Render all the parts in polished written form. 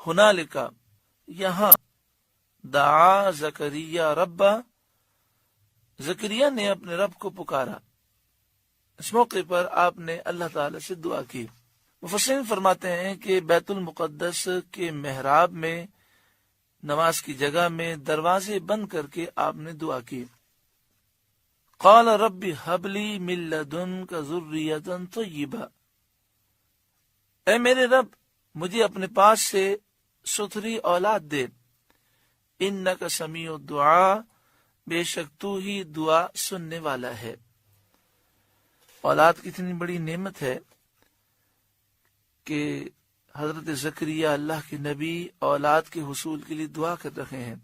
ہنالک یہاں دعا زکریہ ربہ زکریہ نے اپنے رب کو پکارا، اس موقع پر آپ نے اللہ تعالی سے دعا کی۔ مفسرین فرماتے ہیں کہ بیت المقدس کے محراب میں نماز کی جگہ میں دروازے بند کر کے آپ نے دعا کی۔ قال رب هب لی من لدنک ذریۃ طیبہ، اے میرے رب مجھے اپنے پاس سے ستھری اولاد دے، انک سمیع الدعاء، بے شک تو ہی دعا سننے والا ہے۔ اولاد کتنی بڑی نعمت ہے کہ حضرت زکریہ اللہ کے نبی اولاد کے حصول کے لیے دعا کر رہے ہیں،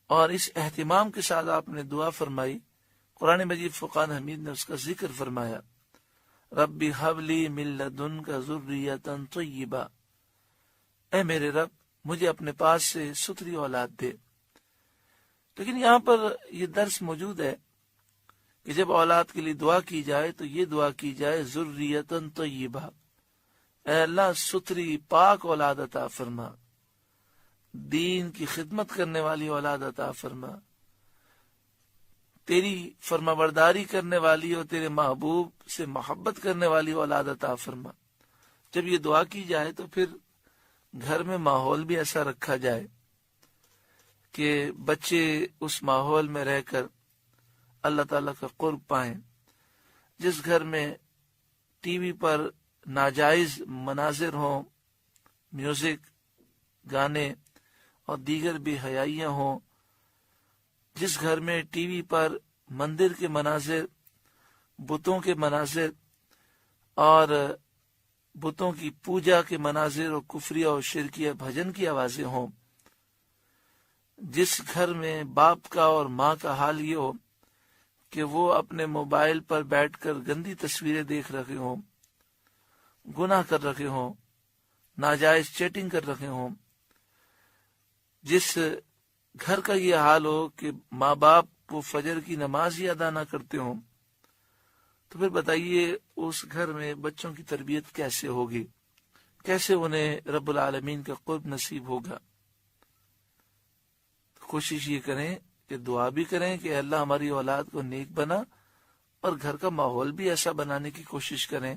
اور اس اہتمام کے ساتھ آپ نے دعا فرمائی۔ قرآن مجید فرقان حمید نے اس کا ذکر فرمایا، رب ہب لی من لدنک ذریۃ طیبہ، اے میرے رب مجھے اپنے پاس سے ستھری اولاد دے۔ لیکن یہاں پر یہ درس موجود ہے کہ جب اولاد کے لیے دعا کی جائے تو یہ دعا کی جائے ذریۃ طیبہ، اے اللہ ستھری پاک اولاد عطا فرما، دین کی خدمت کرنے والی اولاد عطا فرما، تیری فرما برداری کرنے والی اور تیرے محبوب سے محبت کرنے والی اولاد عطا فرما۔ جب یہ دعا کی جائے تو پھر گھر میں ماحول بھی ایسا رکھا جائے کہ بچے اس ماحول میں رہ کر اللہ تعالیٰ کا قرب پائیں۔ جس گھر میں ٹی وی پر ناجائز مناظر ہوں، میوزک، گانے اور دیگر بے حیائیاں ہوں، جس گھر میں ٹی وی پر مندر کے مناظر، بتوں کے مناظر اور بتوں کی پوجا کے مناظر اور کفریہ اور شرکیہ بھجن کی آوازیں ہوں، جس گھر میں باپ کا اور ماں کا حال یہ ہو کہ وہ اپنے موبائل پر بیٹھ کر گندی تصویریں دیکھ رہے ہوں، گناہ کر رہے ہوں، ناجائز چیٹنگ کر رہے ہوں، جس گھر کا یہ حال ہو کہ ماں باپ وہ فجر کی نماز ہی ادا نہ کرتے ہوں، تو پھر بتائیے اس گھر میں بچوں کی تربیت کیسے ہوگی، کیسے انہیں رب العالمین کا قرب نصیب ہوگا۔ کوشش یہ کریں کہ دعا بھی کریں کہ اللہ ہماری اولاد کو نیک بنا، اور گھر کا ماحول بھی ایسا بنانے کی کوشش کریں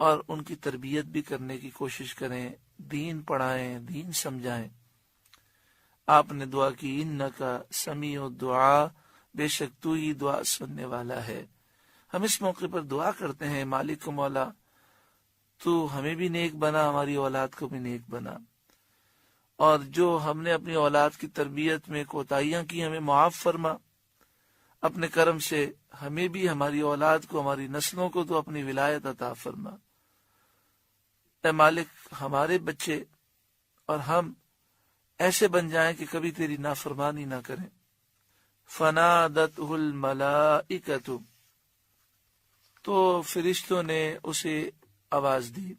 اور ان کی تربیت بھی کرنے کی کوشش کریں، دین پڑھائیں، دین سمجھائیں۔ آپ نے دعا کی انکا سمیع الدعاء، بے شک تو ہی دعا سننے والا ہے۔ ہم اس موقع پر دعا کرتے ہیں، مالک و مولا تو ہمیں بھی نیک بنا، ہماری اولاد کو بھی نیک بنا، اور جو ہم نے اپنی اولاد کی تربیت میں کوتاہیاں کی ہمیں معاف فرما، اپنے کرم سے ہمیں بھی، ہماری اولاد کو، ہماری نسلوں کو تو اپنی ولایت عطا فرما۔ اے مالک ہمارے بچے اور ہم ایسے بن جائیں کہ کبھی تیری نافرمانی نہ کریں۔ فنادتہ الملائکۃ، تو فرشتوں نے اسے آواز دی،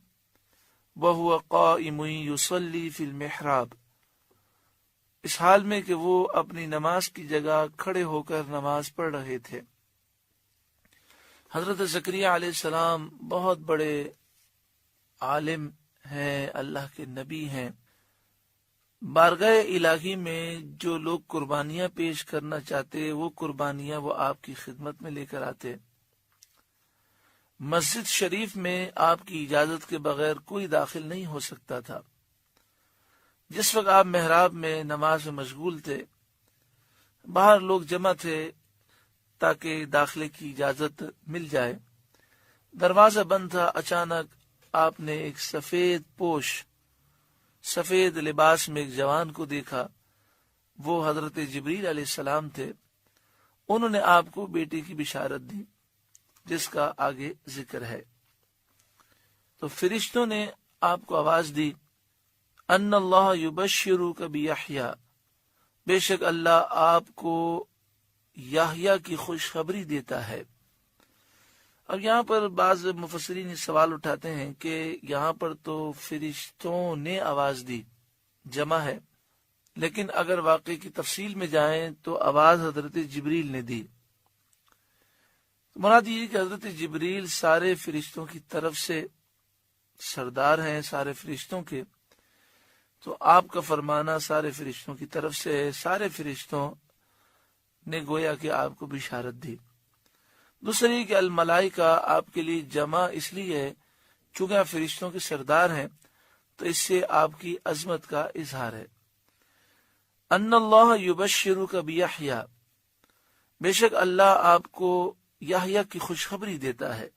وَهُوَ قَائِمٌ يُصَلِّي فِي الْمِحْرَابِ، اس حال میں کہ وہ اپنی نماز کی جگہ کھڑے ہو کر نماز پڑھ رہے تھے۔ حضرت زکریا علیہ السلام بہت بڑے عالم ہیں، اللہ کے نبی ہیں۔ بارگاہ الہی میں جو لوگ قربانیاں پیش کرنا چاہتے، وہ قربانیاں وہ آپ کی خدمت میں لے کر آتے۔ مسجد شریف میں آپ کی اجازت کے بغیر کوئی داخل نہیں ہو سکتا تھا۔ جس وقت آپ محراب میں نماز میں مشغول تھے، باہر لوگ جمع تھے تاکہ داخلے کی اجازت مل جائے۔ دروازہ بند تھا، اچانک آپ نے ایک سفید پوش، سفید لباس میں ایک جوان کو دیکھا۔ وہ حضرت جبریل علیہ السلام تھے۔ انہوں نے آپ کو بیٹے کی بشارت دی، جس کا آگے ذکر ہے۔ تو فرشتوں نے آپ کو آواز دی، ان اللہ یبشرک بیحییٰ، بے شک اللہ آپ کو یحییٰ کی خوشخبری دیتا ہے۔ اب یہاں پر بعض مفسرین سوال اٹھاتے ہیں کہ یہاں پر تو فرشتوں نے آواز دی، جمع ہے، لیکن اگر واقعے کی تفصیل میں جائیں تو آواز حضرت جبریل نے دی۔ مراد یہ کہ حضرت جبریل سارے فرشتوں کی طرف سے سردار ہیں، سارے فرشتوں کے، تو آپ کا فرمانا سارے فرشتوں کی طرف سے ہے، سارے فرشتوں نے گویا کہ آپ کو بشارت دی۔ دوسری کہ الملائکہ آپ کے لیے جمع اس لیے ہے چونکہ آپ فرشتوں کے سردار ہیں، تو اس سے آپ کی عظمت کا اظہار ہے۔ ان اللہ یبشرک بیحییٰ، بے شک اللہ آپ کو یحییٰ کی خوشخبری دیتا ہے۔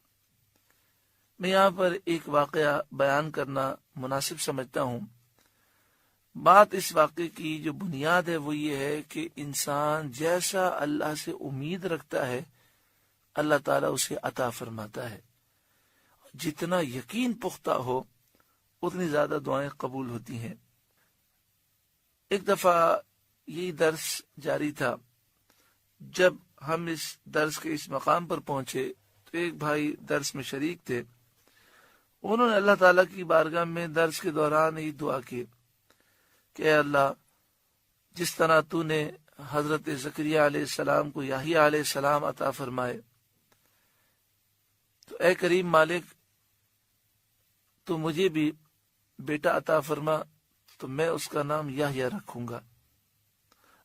میں یہاں پر ایک واقعہ بیان کرنا مناسب سمجھتا ہوں۔ بات اس واقعے کی جو بنیاد ہے وہ یہ ہے کہ انسان جیسا اللہ سے امید رکھتا ہے اللہ تعالیٰ اسے عطا فرماتا ہے۔ جتنا یقین پختہ ہو اتنی زیادہ دعائیں قبول ہوتی ہیں۔ ایک دفعہ یہی درس جاری تھا، جب ہم اس درس کے اس مقام پر پہنچے تو ایک بھائی درس میں شریک تھے، انہوں نے اللہ تعالیٰ کی بارگاہ میں درس کے دوران یہ دعا کی کہ اے اللہ، جس طرح تو نے حضرت زکریا علیہ السلام کو یحییٰ علیہ السلام عطا فرمائے، تو اے کریم مالک تو مجھے بھی بیٹا عطا فرما، تو میں اس کا نام یحییٰ رکھوں گا۔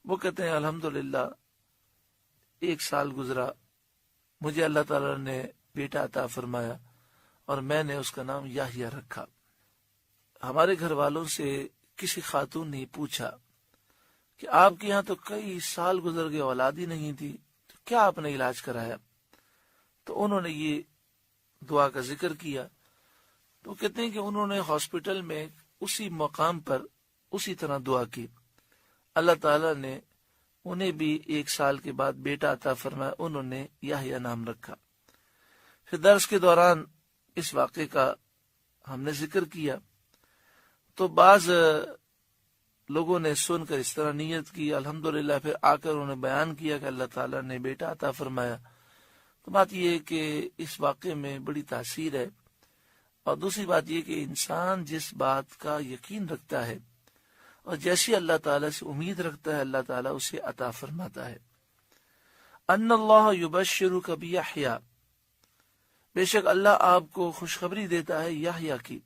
وہ کہتے ہیں الحمدللہ 1 سال گزرا، مجھے اللہ تعالیٰ نے بیٹا عطا فرمایا اور میں نے اس کا نام یحییٰ رکھا۔ ہمارے گھر والوں سے کسی خاتون نے پوچھا کہ آپ کے یہاں تو کئی سال گزر گئے، اولاد ہی نہیں تھی، تو کیا آپ نے علاج کرایا؟ تو انہوں نے یہ دعا کا ذکر کیا۔ تو کہتے ہیں کہ انہوں نے ہاسپٹل میں اسی مقام پر اسی طرح دعا کی، اللہ تعالیٰ نے انہیں بھی 1 سال کے بعد بیٹا عطا فرمایا، انہوں نے یحییٰ نام رکھا۔ پھر درس کے دوران اس واقعے کا ہم نے ذکر کیا، تو بعض لوگوں نے سن کر اس طرح نیت کی، الحمدللہ پھر آ کر انہوں نے بیان کیا کہ اللہ تعالیٰ نے بیٹا عطا فرمایا۔ تو بات یہ ہے کہ اس واقعے میں بڑی تاثیر ہے، اور دوسری بات یہ کہ انسان جس بات کا یقین رکھتا ہے اور جیسی اللہ تعالیٰ سے امید رکھتا ہے اللہ تعالیٰ اسے عطا فرماتا ہے۔ ان اللہ یبشرک بیحییٰ، بے شک اللہ آپ کو خوشخبری دیتا ہے یحییٰ کی،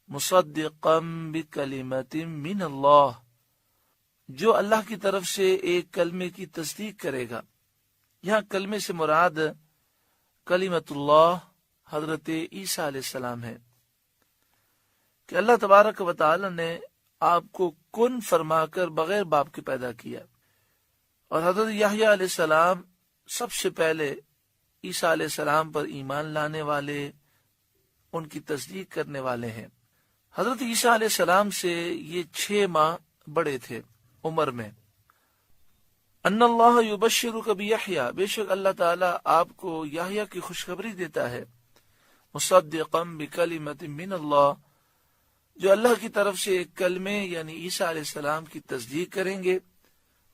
مصدقا بکلمۃ من اللہ، جو اللہ کی طرف سے ایک کلمے کی تصدیق کرے گا۔ یہاں کلمے سے مراد کلمۃ اللہ حضرت عیسیٰ علیہ السلام ہے، کہ اللہ تبارک و تعالی نے آپ کو کن فرما کر بغیر باپ کے پیدا کیا، اور حضرت یحییٰ علیہ السلام سب سے پہلے عیسیٰ علیہ السلام پر ایمان لانے والے، ان کی تصدیق کرنے والے ہیں۔ حضرت عیسیٰ علیہ السلام سے یہ 6 ماہ بڑے تھے عمر میں۔ ان اللہ یبشرک بیحییٰ، بے شک اللہ تعالیٰ آپ کو یحییٰ کی خوشخبری دیتا ہے، مصدقا بکلمۃ من اللہ، جو اللہ کی طرف سے ایک کلمے یعنی عیسیٰ علیہ السلام کی تصدیق کریں گے،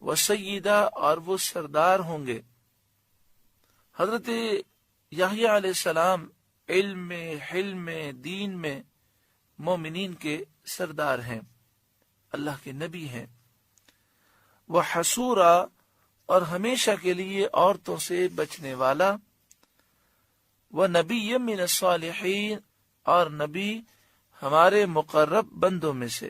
وسیدہ، اور وہ سردار ہوں گے۔ حضرت یحییٰ علیہ السلام علم میں، حلم میں، دین میں مومنین کے سردار ہیں، اللہ کے نبی ہیں۔ وہ حصورا، اور ہمیشہ کے لیے عورتوں سے بچنے والا، وہ نبی من الصالحین، اور نبی ہمارے مقرب بندوں میں سے۔